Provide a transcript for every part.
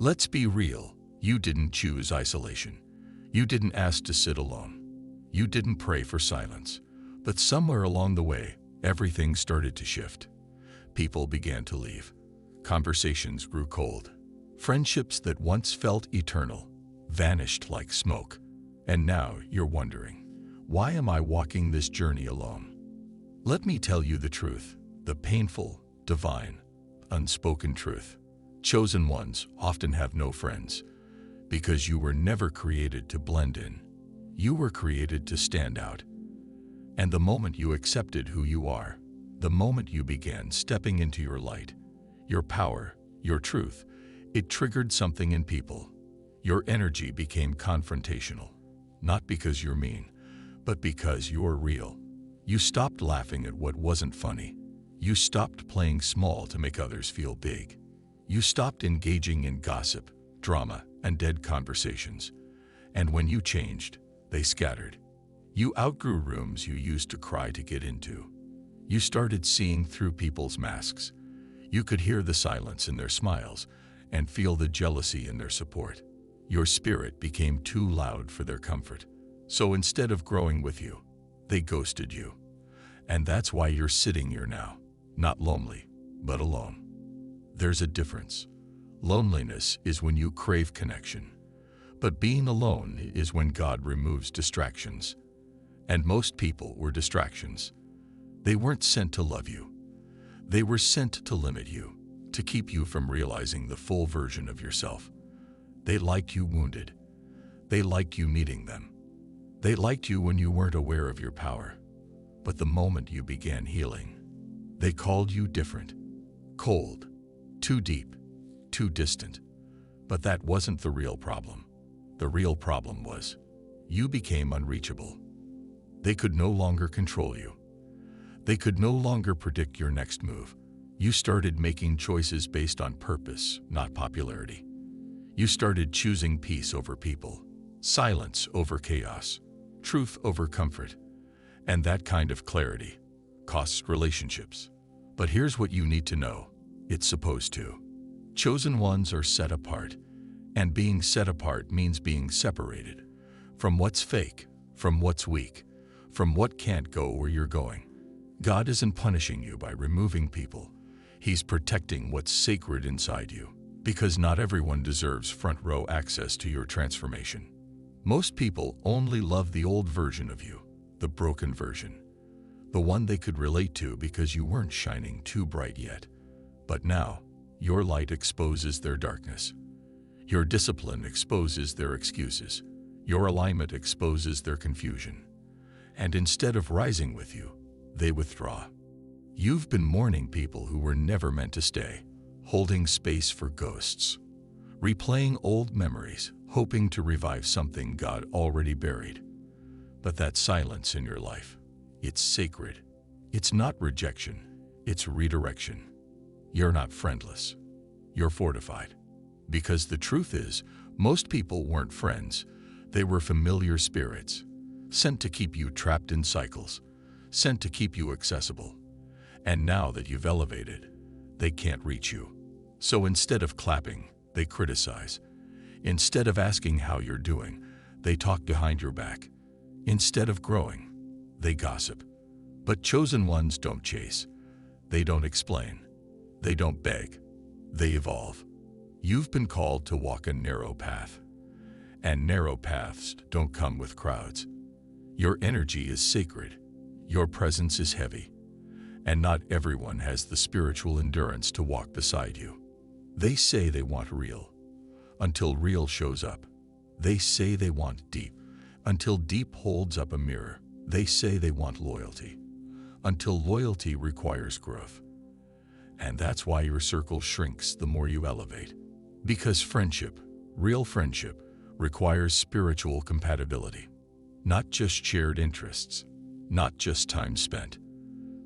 Let's be real. You didn't choose isolation. You didn't ask to sit alone. You didn't pray for silence. But somewhere along the way, everything started to shift. People began to leave. Conversations grew cold. Friendships that once felt eternal vanished like smoke. And now you're wondering, why am I walking this journey alone? Let me tell you the truth, the painful, divine, unspoken truth. Chosen ones often have no friends, because you were never created to blend in. You were created to stand out. And the moment you accepted who you are, the moment you began stepping into your light, your power, your truth, it triggered something in people. Your energy became confrontational, not because you're mean, but because you're real. You stopped laughing at what wasn't funny. You stopped playing small to make others feel big. You stopped engaging in gossip, drama, and dead conversations. And when you changed, they scattered. You outgrew rooms you used to cry to get into. You started seeing through people's masks. You could hear the silence in their smiles and feel the jealousy in their support. Your spirit became too loud for their comfort. So instead of growing with you, they ghosted you. And that's why you're sitting here now, not lonely, but alone. There's a difference. Loneliness is when you crave connection, but being alone is when God removes distractions. And most people were distractions. They weren't sent to love you. They were sent to limit you, to keep you from realizing the full version of yourself. They liked you wounded. They liked you needing them. They liked you when you weren't aware of your power. But the moment you began healing, they called you different, cold, too deep, too distant. But that wasn't the real problem. The real problem was, you became unreachable. They could no longer control you. They could no longer predict your next move. You started making choices based on purpose, not popularity. You started choosing peace over people, silence over chaos, truth over comfort. And that kind of clarity costs relationships. But here's what you need to know. It's supposed to. Chosen ones are set apart, and being set apart means being separated from what's fake, from what's weak, from what can't go where you're going. God isn't punishing you by removing people. He's protecting what's sacred inside you, because not everyone deserves front row access to your transformation. Most people only love the old version of you, the broken version, the one they could relate to because you weren't shining too bright yet. But now, your light exposes their darkness. Your discipline exposes their excuses. Your alignment exposes their confusion. And instead of rising with you, they withdraw. You've been mourning people who were never meant to stay, holding space for ghosts, replaying old memories, hoping to revive something God already buried. But that silence in your life, it's sacred. It's not rejection, it's redirection. You're not friendless. You're fortified. Because the truth is, most people weren't friends. They were familiar spirits, sent to keep you trapped in cycles, sent to keep you accessible. And now that you've elevated, they can't reach you. So instead of clapping, they criticize. Instead of asking how you're doing, they talk behind your back. Instead of growing, they gossip. But chosen ones don't chase. They don't explain. They don't beg. They evolve. You've been called to walk a narrow path. And narrow paths don't come with crowds. Your energy is sacred. Your presence is heavy. And not everyone has the spiritual endurance to walk beside you. They say they want real, until real shows up. They say they want deep, until deep holds up a mirror. They say they want loyalty, until loyalty requires growth. And that's why your circle shrinks the more you elevate. Because friendship, real friendship, requires spiritual compatibility. Not just shared interests, not just time spent,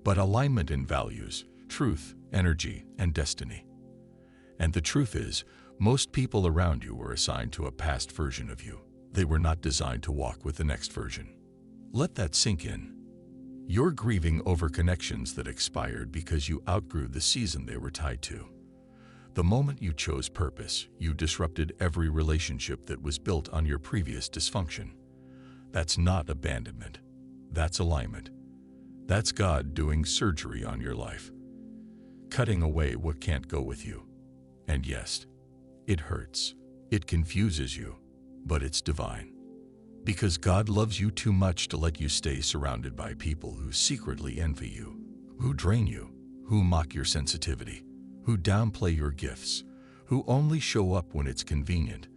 but alignment in values, truth, energy, and destiny. And the truth is, most people around you were assigned to a past version of you. They were not designed to walk with the next version. Let that sink in. You're grieving over connections that expired because you outgrew the season they were tied to. The moment you chose purpose, you disrupted every relationship that was built on your previous dysfunction. That's not abandonment. That's alignment. That's God doing surgery on your life, cutting away what can't go with you. And yes, it hurts. It confuses you, but it's divine. Because God loves you too much to let you stay surrounded by people who secretly envy you, who drain you, who mock your sensitivity, who downplay your gifts, who only show up when it's convenient.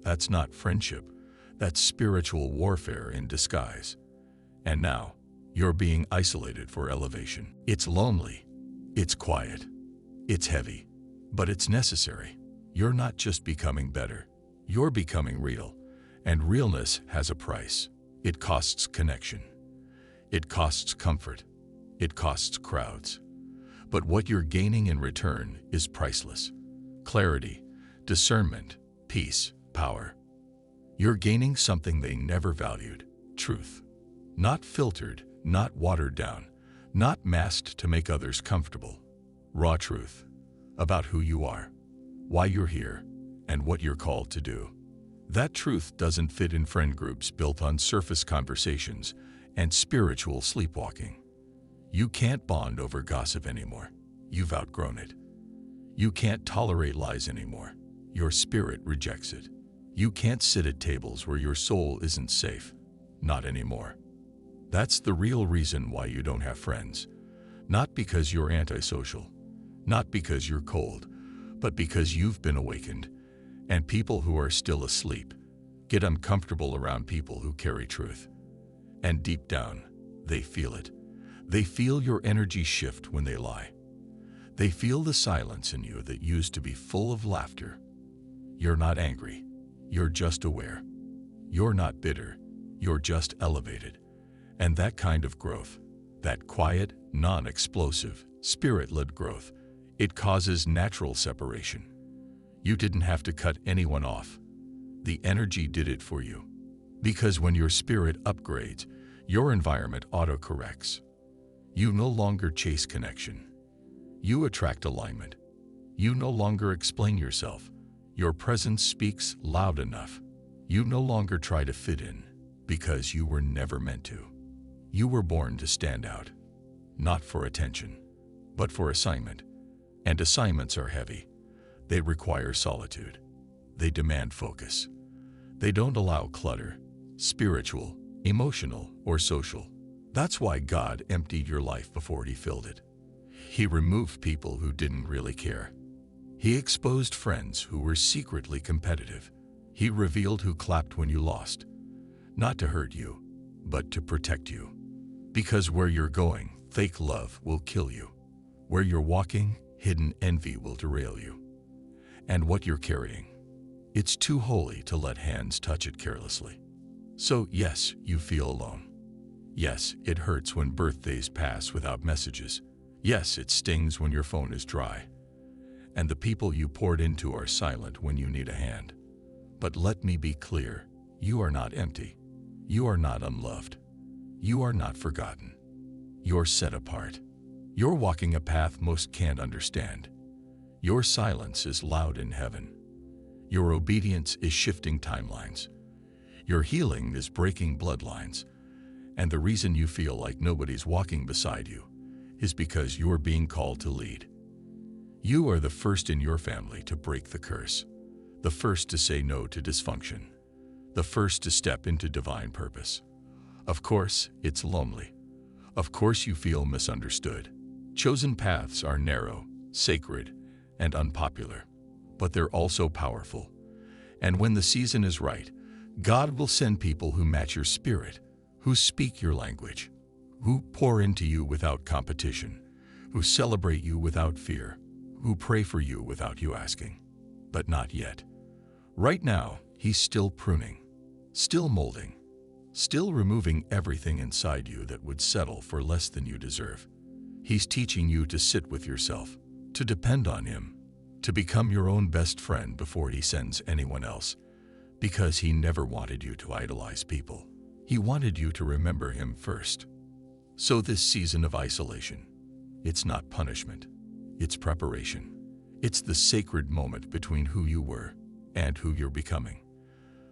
That's not friendship. That's spiritual warfare in disguise. And now, you're being isolated for elevation. It's lonely. It's quiet. It's heavy. But it's necessary. You're not just becoming better. You're becoming real. And realness has a price. It costs connection. It costs comfort. It costs crowds. But what you're gaining in return is priceless. Clarity, discernment, peace, power. You're gaining something they never valued: truth. Not filtered, not watered down, not masked to make others comfortable. Raw truth about who you are, why you're here, and what you're called to do. That truth doesn't fit in friend groups built on surface conversations and spiritual sleepwalking. You can't bond over gossip anymore. You've outgrown it. You can't tolerate lies anymore. Your spirit rejects it. You can't sit at tables where your soul isn't safe. Not anymore. That's the real reason why you don't have friends. Not because you're antisocial, not because you're cold, but because you've been awakened. And people who are still asleep get uncomfortable around people who carry truth. And deep down, they feel it. They feel your energy shift when they lie. They feel the silence in you that used to be full of laughter. You're not angry. You're just aware. You're not bitter. You're just elevated. And that kind of growth, that quiet, non-explosive, spirit-led growth, it causes natural separation. You didn't have to cut anyone off. The energy did it for you. Because when your spirit upgrades, your environment auto-corrects. You no longer chase connection. You attract alignment. You no longer explain yourself. Your presence speaks loud enough. You no longer try to fit in, because you were never meant to. You were born to stand out, not for attention, but for assignment. And assignments are heavy. They require solitude. They demand focus. They don't allow clutter, spiritual, emotional, or social. That's why God emptied your life before He filled it. He removed people who didn't really care. He exposed friends who were secretly competitive. He revealed who clapped when you lost, not to hurt you, but to protect you. Because where you're going, fake love will kill you. Where you're walking, hidden envy will derail you. And what you're carrying, it's too holy to let hands touch it carelessly. So yes, you feel alone. Yes, it hurts when birthdays pass without messages. Yes, it stings when your phone is dry. And the people you poured into are silent when you need a hand. But let me be clear, you are not empty. You are not unloved. You are not forgotten. You're set apart. You're walking a path most can't understand. Your silence is loud in heaven. Your obedience is shifting timelines. Your healing is breaking bloodlines. And the reason you feel like nobody's walking beside you is because you're being called to lead. You are the first in your family to break the curse, the first to say no to dysfunction, the first to step into divine purpose. Of course, it's lonely. Of course you feel misunderstood. Chosen paths are narrow, sacred, and unpopular, but they're also powerful. And when the season is right, God will send people who match your spirit, who speak your language, who pour into you without competition, who celebrate you without fear, who pray for you without you asking. But not yet. Right now, He's still pruning, still molding, still removing everything inside you that would settle for less than you deserve. He's teaching you to sit with yourself, to depend on Him, to become your own best friend before He sends anyone else, because He never wanted you to idolize people. He wanted you to remember Him first. So this season of isolation, it's not punishment, it's preparation. It's the sacred moment between who you were and who you're becoming.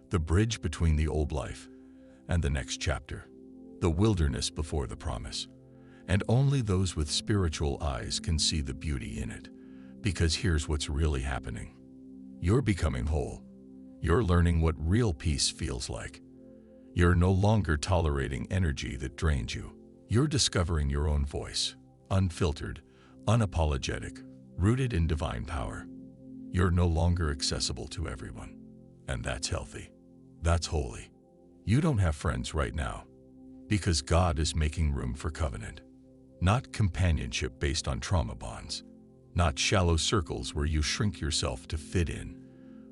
The bridge between the old life and the next chapter. The wilderness before the promise. And only those with spiritual eyes can see the beauty in it. Because here's what's really happening. You're becoming whole. You're learning what real peace feels like. You're no longer tolerating energy that drains you. You're discovering your own voice, unfiltered, unapologetic, rooted in divine power. You're no longer accessible to everyone. And that's healthy. That's holy. You don't have friends right now because God is making room for covenant. Not companionship based on trauma bonds. Not shallow circles where you shrink yourself to fit in,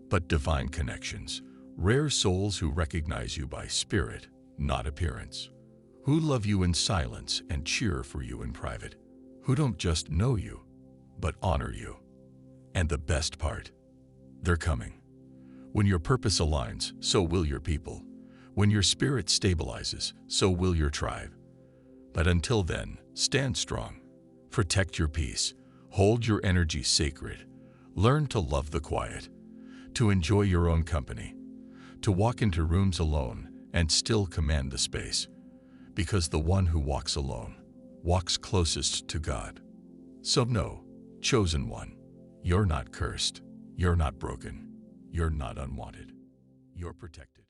but divine connections, rare souls who recognize you by spirit, not appearance, who love you in silence and cheer for you in private, who don't just know you, but honor you. And the best part, they're coming. When your purpose aligns, so will your people. When your spirit stabilizes, so will your tribe. But until then, stand strong. Protect your peace. Hold your energy sacred. Learn to love the quiet, to enjoy your own company, to walk into rooms alone and still command the space. Because the one who walks alone walks closest to God. So know, chosen one, you're not cursed, you're not broken, you're not unwanted, you're protected.